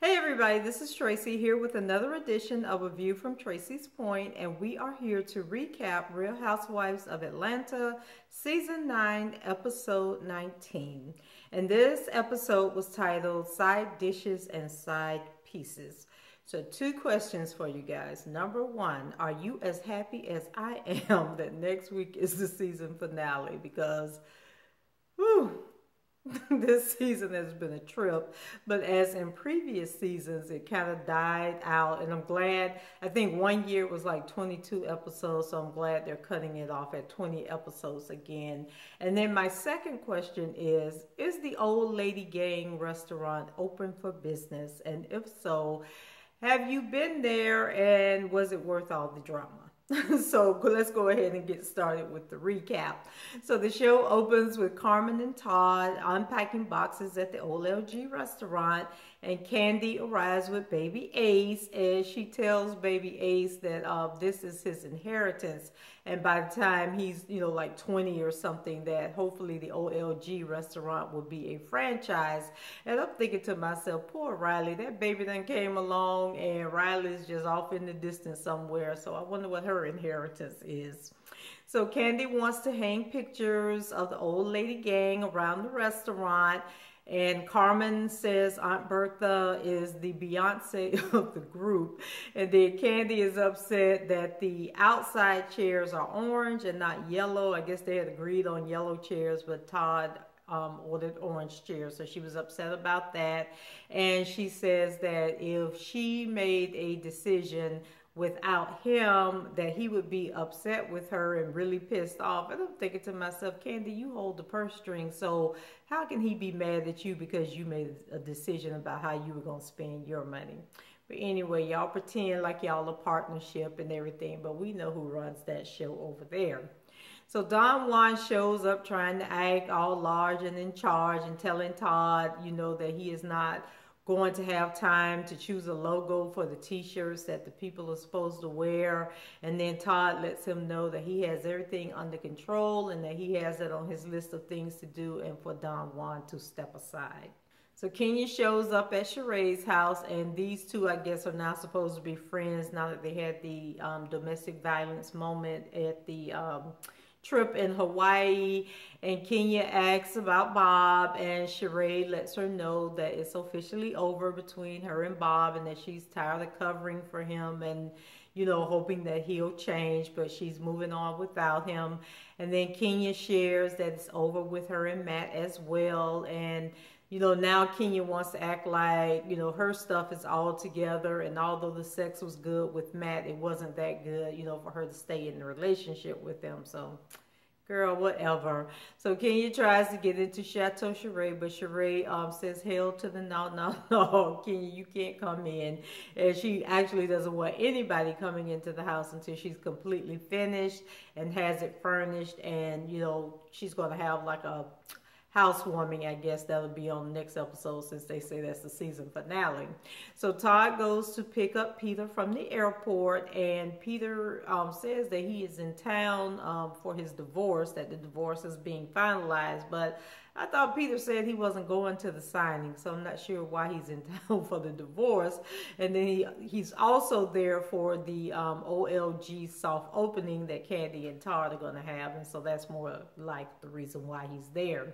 Hey everybody, this is Tracy here with another edition of A View from Tracy's Point, and we are here to recap Real Housewives of Atlanta Season 9, Episode 19. And this episode was titled Side Dishes and Side Pieces. So 2 questions for you guys. Number 1, are you as happy as I am that next week is the season finale? Because, whew, this season has been a trip, but as in previous seasons, it kind of died out, and I'm glad. I think one year it was like 22 episodes, so I'm glad they're cutting it off at 20 episodes again. And then my second question is the Old Lady Gang restaurant open for business? And if so, have you been there, and was it worth all the drama? So let's go ahead and get started with the recap. So the show opens with Kandi and Todd unpacking boxes at the OLG restaurant, and Kandi arrives with baby Ace as she tells baby Ace that this is his inheritance, and by the time he's like 20 or something, that hopefully the OLG restaurant will be a franchise. And I'm thinking to myself, poor Riley, that baby done came along and Riley's just off in the distance somewhere, so I wonder what her inheritance is. So Kandi wants to hang pictures of the Old Lady Gang around the restaurant, and Carmen says Aunt Bertha is the Beyonce of the group. And then Kandi is upset that the outside chairs are orange and not yellow. I guess they had agreed on yellow chairs, but Todd ordered orange chairs, so she was upset about that. And she says that if she made a decision without him, that he would be upset with her and really pissed off. And I'm thinking to myself, Kandi, you hold the purse string, so how can he be mad at you because you made a decision about how you were going to spend your money? But anyway, y'all pretend like y'all a partnership and everything, but we know who runs that show over there. So Don Juan shows up trying to act all large and in charge and telling Todd, that he is not going to have time to choose a logo for the t-shirts that the people are supposed to wear. And then Todd lets him know that he has everything under control and that he has it on his list of things to do, and for Don Juan to step aside. So Kenya shows up at Sheree's house, and these two, I guess, are now supposed to be friends now that they had the domestic violence moment at the trip in Hawaii. And Kenya asks about Bob, and Sheree lets her know that it's officially over between her and Bob, and that she's tired of covering for him and hoping that he'll change, but she's moving on without him. And then Kenya shares that it's over with her and Matt as well. And now Kenya wants to act like, her stuff is all together. And although the sex was good with Matt, it wasn't that good, for her to stay in the relationship with him. So, girl, whatever. So Kenya tries to get into Chateau Sheree, but Sheree says, hell to the no, Kenya, you can't come in. And she actually doesn't want anybody coming into the house until she's completely finished and has it furnished. And, she's going to have like a housewarming, I guess that'll be on the next episode, since they say that's the season finale. So Todd goes to pick up Peter from the airport, and Peter says that he is in town for his divorce, that the divorce is being finalized. But I thought Peter said he wasn't going to the signing, so I'm not sure why he's in town for the divorce. And then he's also there for the OLG soft opening that Kandi and Todd are going to have, and so that's more like the reason why he's there.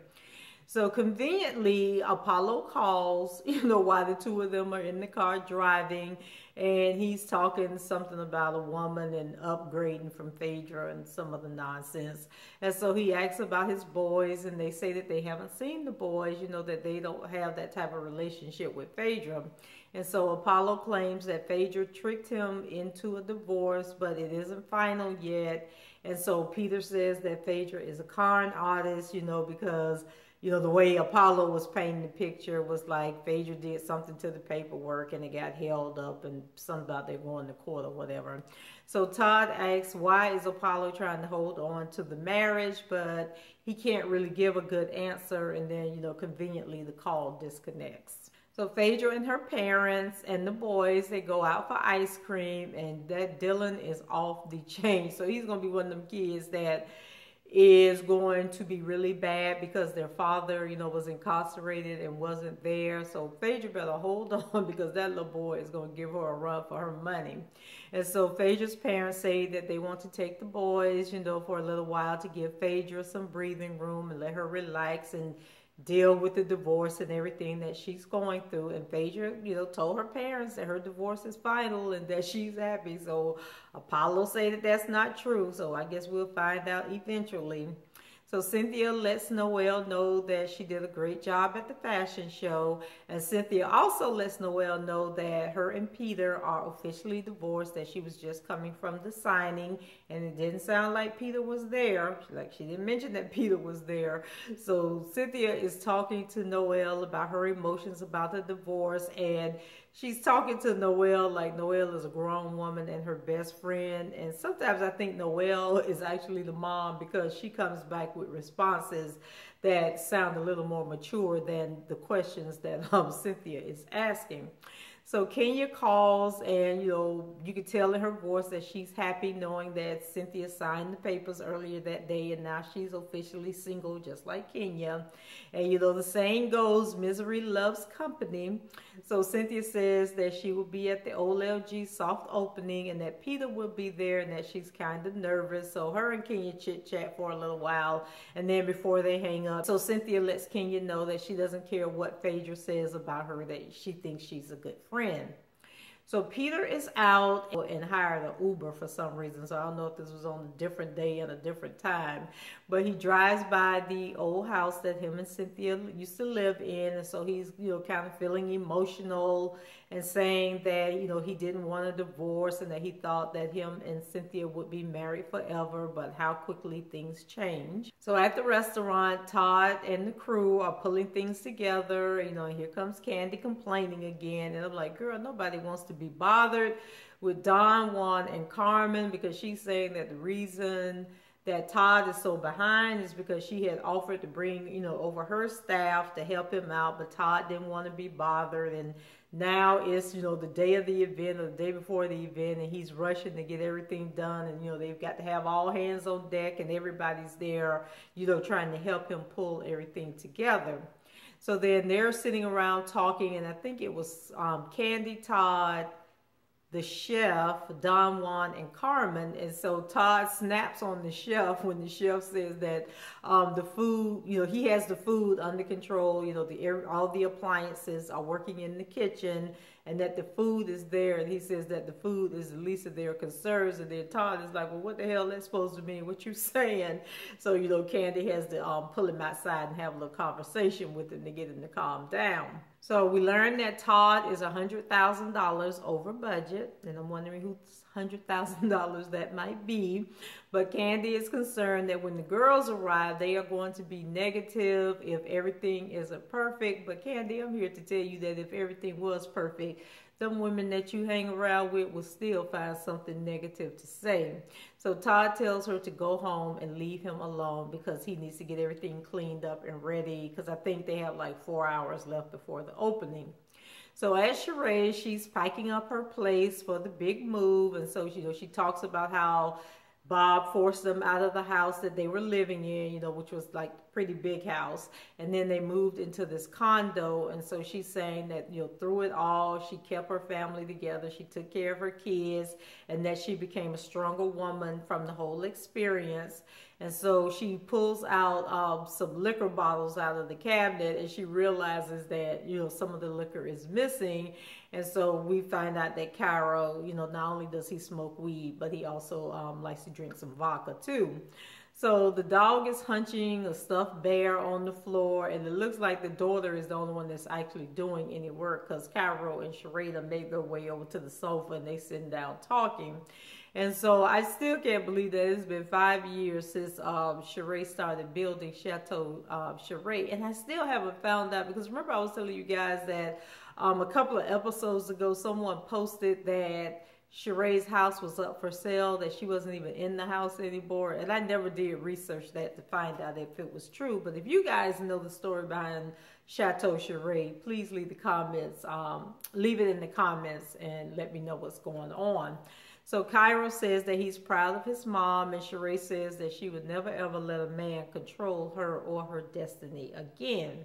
So conveniently, Apollo calls, while the two of them are in the car driving, and he's talking something about a woman and upgrading from Phaedra and some other nonsense. And so he asks about his boys, and they say that they haven't seen the boys, that they don't have that type of relationship with Phaedra. And so Apollo claims that Phaedra tricked him into a divorce, but it isn't final yet. And so Peter says that Phaedra is a con artist, because the way Apollo was painting the picture was like Phaedra did something to the paperwork and it got held up, and something about they're going to court or whatever. So Todd asks, why is Apollo trying to hold on to the marriage? But he can't really give a good answer, and then, conveniently the call disconnects. So Phaedra and her parents and the boys, they go out for ice cream, and that Dylan is off the chain. So he's going to be one of them kids that is going to be really bad because their father, was incarcerated and wasn't there. So Phaedra better hold on because that little boy is going to give her a run for her money. And so Phaedra's parents say that they want to take the boys, for a little while to give Phaedra some breathing room and let her relax and deal with the divorce and everything that she's going through. And Phaedra, told her parents that her divorce is final and that she's happy. So Apollo say that that's not true. So I guess we'll find out eventually. So Cynthia lets Noelle know that she did a great job at the fashion show. And Cynthia also lets Noelle know that her and Peter are officially divorced, that she was just coming from the signing. And it didn't sound like Peter was there. Like, she didn't mention that Peter was there. So Cynthia is talking to Noelle about her emotions about the divorce. And she's talking to Noelle like Noelle is a grown woman and her best friend. And sometimes I think Noelle is actually the mom because she comes back with responses that sound a little more mature than the questions that Cynthia is asking. So Kenya calls, and you can tell in her voice that she's happy knowing that Cynthia signed the papers earlier that day, and now she's officially single just like Kenya. And the saying goes, misery loves company. So Cynthia says that she will be at the OLG soft opening and that Peter will be there and that she's kind of nervous. So her and Kenya chit chat for a little while, and then before they hang up, so Cynthia lets Kenya know that she doesn't care what Phaedra says about her, that she thinks she's a good friend. So Peter is out and hired an Uber for some reason. So I don't know if this was on a different day and a different time. But he drives by the old house that him and Cynthia used to live in. And so he's, kind of feeling emotional and saying that, he didn't want a divorce and that he thought that him and Cynthia would be married forever, but how quickly things change. So at the restaurant, Todd and the crew are pulling things together. Here comes Kandi complaining again. And I'm like, girl, nobody wants to be bothered with Don, Juan, and Carmen because she's saying that the reason that Todd is so behind is because she had offered to bring, over her staff to help him out, but Todd didn't want to be bothered. And now it's, the day of the event or the day before the event, and he's rushing to get everything done. And, they've got to have all hands on deck and everybody's there, trying to help him pull everything together. So then they're sitting around talking, and I think it was Kandi, Todd, the chef, Don, Juan, and Carmen. And so Todd snaps on the chef when the chef says that the food, he has the food under control. All the appliances are working in the kitchen, and that the food is there. And he says that the food is the least of their concerns. And then Todd is like, well, what the hell that's supposed to mean? What you saying? So, Kandi has to pull him outside and have a little conversation with him to get him to calm down. So we learned that Todd is $100,000 over budget, and I'm wondering whose $100,000 that might be. But Kandi is concerned that when the girls arrive, they are going to be negative if everything isn't perfect. But Kandi, I'm here to tell you that if everything was perfect, them women that you hang around with will still find something negative to say. So Todd tells her to go home and leave him alone because he needs to get everything cleaned up and ready, because I think they have like 4 hours left before the opening. So at Sheree, she's packing up her place for the big move. And so, she talks about how Bob forced them out of the house that they were living in, which was like a pretty big house. And then they moved into this condo. And so she's saying that, through it all, she kept her family together. She took care of her kids, and that she became a stronger woman from the whole experience. And so she pulls out some liquor bottles out of the cabinet, and she realizes that, some of the liquor is missing. And so we find out that Cairo, not only does he smoke weed, but he also likes to drink some vodka too. So the dog is hunching a stuffed bear on the floor, and it looks like the daughter is the only one that's actually doing any work, because Cairo and Sheree made their way over to the sofa and they sitting down talking. And so I still can't believe that it's been 5 years since Sheree started building Chateau Sheree. And I still haven't found out, because remember I was telling you guys that a couple of episodes ago, someone posted that Sheree's house was up for sale, that she wasn't even in the house anymore. And I never did research that to find out if it was true. But if you guys know the story behind Chateau Sheree, please leave the comments, leave it in the comments and let me know what's going on. So Cairo says that he's proud of his mom, and Sheree says that she would never ever let a man control her or her destiny again.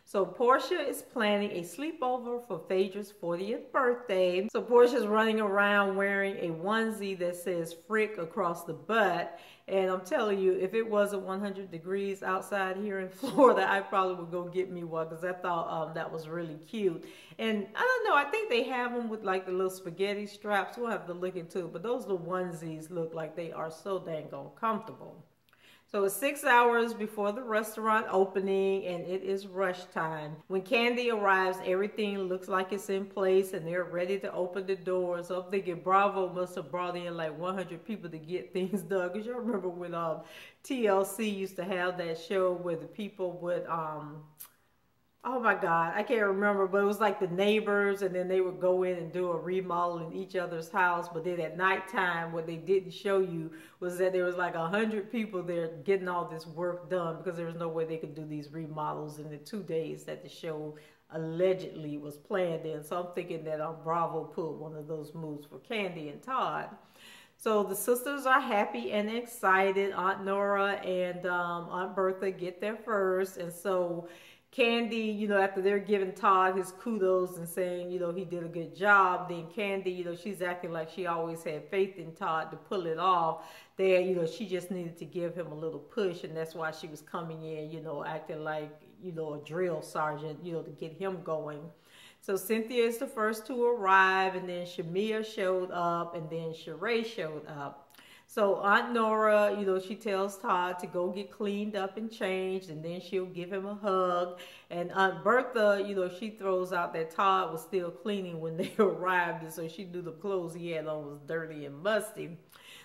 So Porsha is planning a sleepover for Phaedra's 40th birthday. So Porsha's running around wearing a onesie that says Frick across the butt. And I'm telling you, if it wasn't 100 degrees outside here in Florida, I probably would go get me one because I thought that was really cute. And I don't know, I think they have them with like the little spaghetti straps. We'll have to look into it. But those little onesies look like they are so dang comfortable. So it's 6 hours before the restaurant opening, and it is rush time. When Kandi arrives, everything looks like it's in place, and they're ready to open the doors. So I'm thinking Bravo must have brought in like 100 people to get things done. Because you remember when TLC used to have that show where the people would oh my God, I can't remember, but it was like the neighbors, and then they would go in and do a remodel in each other's house. But then at nighttime, what they didn't show you was that there was like 100 people there getting all this work done because there was no way they could do these remodels in the 2 days that the show allegedly was planned in. So I'm thinking that Bravo put one of those moves for Kandi and Todd. So the sisters are happy and excited. Aunt Nora and Aunt Bertha get there first, and so Kandi, you know, after they're giving Todd his kudos and saying, you know, he did a good job, then Kandi, you know, she's acting like she always had faith in Todd to pull it off. There, you know, she just needed to give him a little push, and that's why she was coming in, you know, acting like, you know, a drill sergeant, you know, to get him going. So Cynthia is the first to arrive, and then Shamia showed up, and then Sheree showed up. So Aunt Nora, you know, she tells Todd to go get cleaned up and changed, and then she'll give him a hug. And Aunt Bertha, you know, she throws out that Todd was still cleaning when they arrived, and so she knew the clothes he had on was dirty and musty.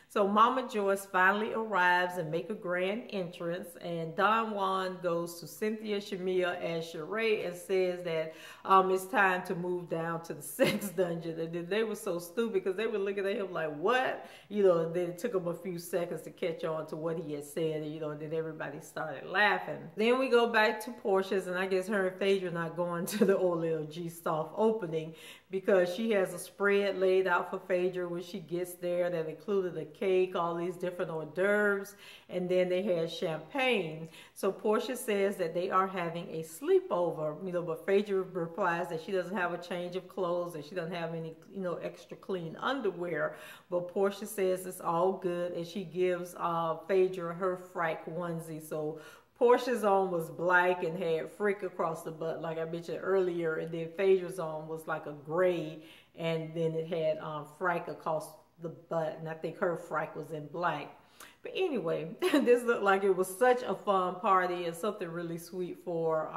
So Mama Joyce finally arrives and make a grand entrance, and Don Juan goes to Cynthia, Shamia, and Sheree and says that it's time to move down to the sex dungeon. And then they were so stupid because they were looking at him like, what? You know, and then it took them a few seconds to catch on to what he had said, and, you know, and then everybody started laughing. Then we go back to Porsha's, and I guess her and Phaedra not going to the OLG soft opening because she has a spread laid out for Phaedra when she gets there that included a cake, all these different hors d'oeuvres, and then they had champagne. So Porsha says that they are having a sleepover, you know, but Phaedra replies that she doesn't have a change of clothes, that she doesn't have any, you know, extra clean underwear. But Porsha says it's all good, and she gives Phaedra her frack onesie. So Porsha's on was black and had Frick across the butt, like I mentioned earlier, and then Phaedra's on was like a gray, and then it had frack across the butt, and I think her frack was in black. But anyway, this looked like it was such a fun party and something really sweet for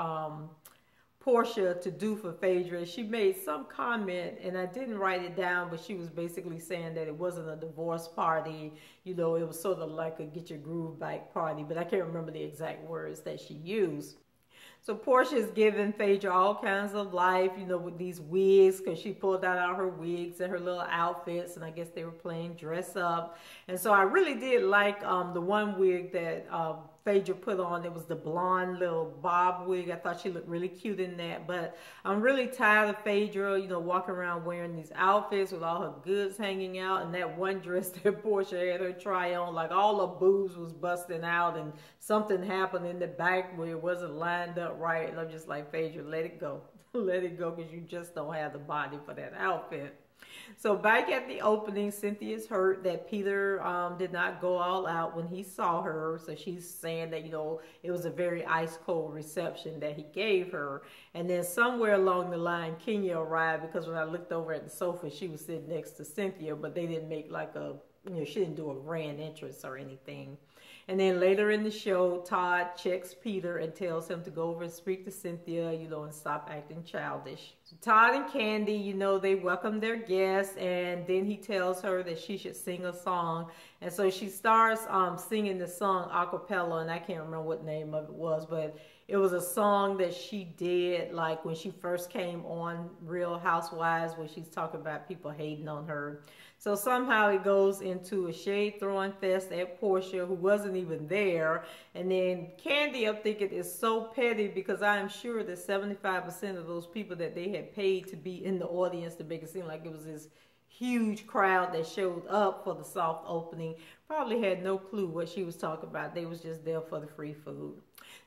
Porsha to do for Phaedra. She made some comment, and I didn't write it down, but she was basically saying that it wasn't a divorce party. You know, it was sort of like a get your groove back party, but I can't remember the exact words that she used. So Porsha is giving Phaedra all kinds of life, you know, with these wigs, because she pulled out all her wigs and her little outfits, and I guess they were playing dress up. And so I really did like the one wig that Phaedra put on. It was the blonde little bob wig. I thought she looked really cute in that. But I'm really tired of Phaedra, you know, walking around wearing these outfits with all her goods hanging out. And that one dress that Porsha had her try on, like all her boobs was busting out, and something happened in the back where it wasn't lined up right. And I'm just like, Phaedra, let it go. Let it go, because you just don't have the body for that outfit. So back at the opening, Cynthia's hurt that Peter did not go all out when he saw her. So she's saying that, you know, it was a very ice cold reception that he gave her. And then somewhere along the line, Kenya arrived, because when I looked over at the sofa, she was sitting next to Cynthia, but they didn't make like a, you know, she didn't do a grand entrance or anything. And then later in the show, Todd checks Peter and tells him to go over and speak to Cynthia, you know, and stop acting childish. So Todd and Kandi, you know, they welcome their guests, and then he tells her that she should sing a song. And so she starts singing the song a cappella, and I can't remember what name of it was, but it was a song that she did like when she first came on Real Housewives, where she's talking about people hating on her. So somehow it goes into a shade throwing fest at Porsha, who wasn't even there. And then Kandi, I'm thinking, is so petty, because I am sure that 75% of those people that they had paid to be in the audience to make it seem like it was this huge crowd that showed up for the soft opening probably had no clue what she was talking about. They was just there for the free food.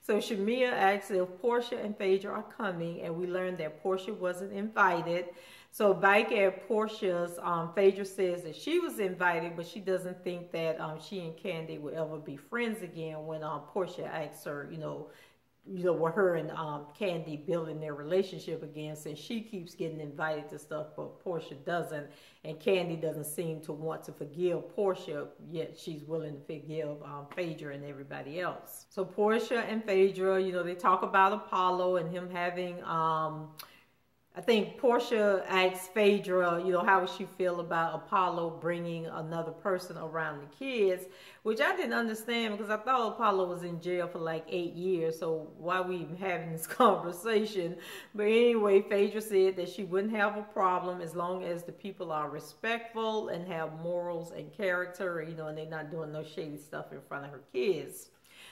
So Shamia asks if Porsha and Phaedra are coming, and we learned that Porsha wasn't invited. So back at Porsha's, Phaedra says that she was invited, but she doesn't think that she and Kandi will ever be friends again. When Porsha asks her, with her and Kandi building their relationship again, since she keeps getting invited to stuff, but Porsha doesn't, and Kandi doesn't seem to want to forgive Porsha, yet she's willing to forgive Phaedra and everybody else. So Porsha and Phaedra, they talk about Apollo and him having I think Porsha asked Phaedra, how would she feel about Apollo bringing another person around the kids, which I didn't understand because I thought Apollo was in jail for like 8 years, so why are we even having this conversation? But anyway, Phaedra said that she wouldn't have a problem as long as the people are respectful and have morals and character, and they're not doing no shady stuff in front of her kids.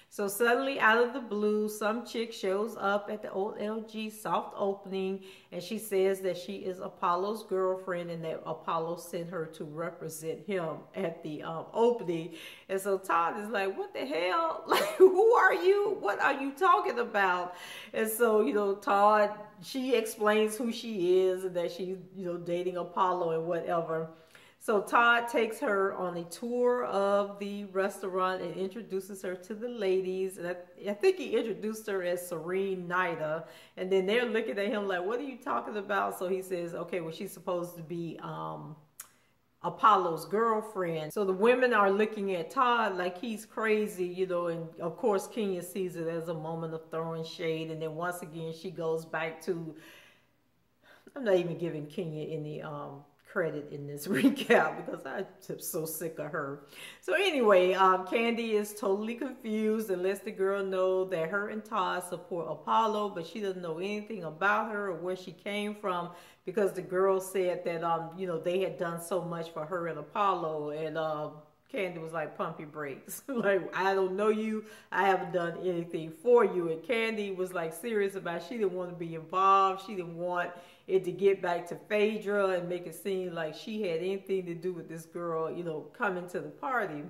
So suddenly, out of the blue, some chick shows up at the old LG soft opening, and she says that she is Apollo's girlfriend and that Apollo sent her to represent him at the opening. And so Todd is like, what the hell? Like, who are you? What are you talking about? And so, Todd, she explains who she is and that she's, dating Apollo and whatever. So Todd takes her on a tour of the restaurant and introduces her to the ladies. And I think he introduced her as Serene Nida. And then they're looking at him like, what are you talking about? So he says, okay, well, she's supposed to be Apollo's girlfriend. So the women are looking at Todd like he's crazy, and of course Kenya sees it as a moment of throwing shade. And then once again, she goes back to, I'm not even giving Kenya any credit in this recap because I'm so sick of her. So anyway, Kandi is totally confused and lets the girl know that her and Todd support Apollo, but she doesn't know anything about her or where she came from because the girl said that they had done so much for her and Apollo, and Kandi was like, pump your brakes. Like, I don't know you. I haven't done anything for you. And Kandi was like serious about it. She didn't want to be involved. She didn't want it to get back to Phaedra and make it seem like she had anything to do with this girl, coming to the party.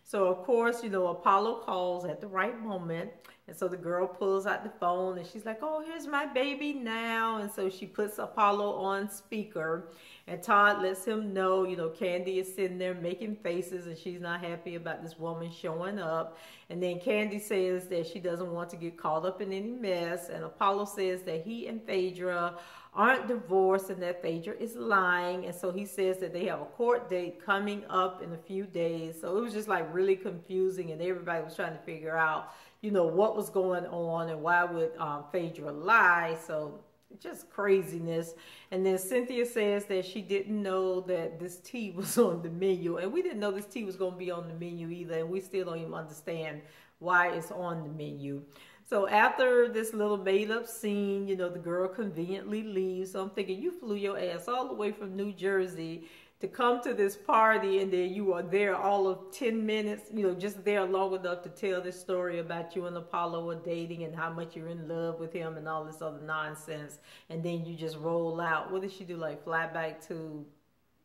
So, of course, Apollo calls at the right moment. And so the girl pulls out the phone and she's like, oh, here's my baby now. And so she puts Apollo on speaker. And Todd lets him know, Kandi is sitting there making faces and she's not happy about this woman showing up. And then Kandi says that she doesn't want to get caught up in any mess. And Apollo says that he and Phaedra aren't divorced and that Phaedra is lying. And so he says that they have a court date coming up in a few days. So it was just like really confusing and everybody was trying to figure out, what was going on and why would Phaedra lie. So just craziness. And then Cynthia says that she didn't know that this tea was on the menu, and we didn't know this tea was going to be on the menu either, and we still don't even understand why it's on the menu. So after this little made-up scene, the girl conveniently leaves. So I'm thinking, you flew your ass all the way from New Jersey to come to this party, and then you are there all of 10 minutes, just there long enough to tell this story about you and Apollo are dating and how much you're in love with him and all this other nonsense. And then you just roll out. What did she do? Like fly back to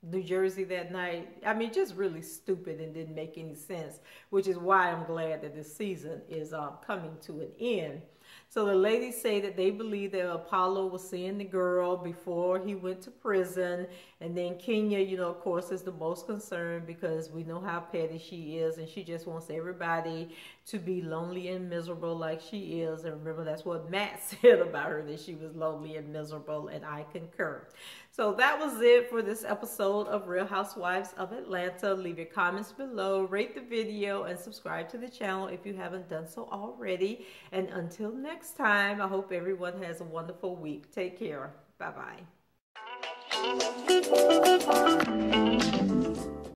New Jersey that night? I mean, just really stupid and didn't make any sense, which is why I'm glad that this season is coming to an end. So the ladies say that they believe that Apollo was seeing the girl before he went to prison. And then Kenya, of course, is the most concerned because we know how petty she is. And she just wants everybody to be lonely and miserable like she is. And remember, that's what Matt said about her, that she was lonely and miserable. And I concur. So that was it for this episode of Real Housewives of Atlanta. Leave your comments below, rate the video, and subscribe to the channel if you haven't done so already. And until next time, I hope everyone has a wonderful week. Take care. Bye-bye.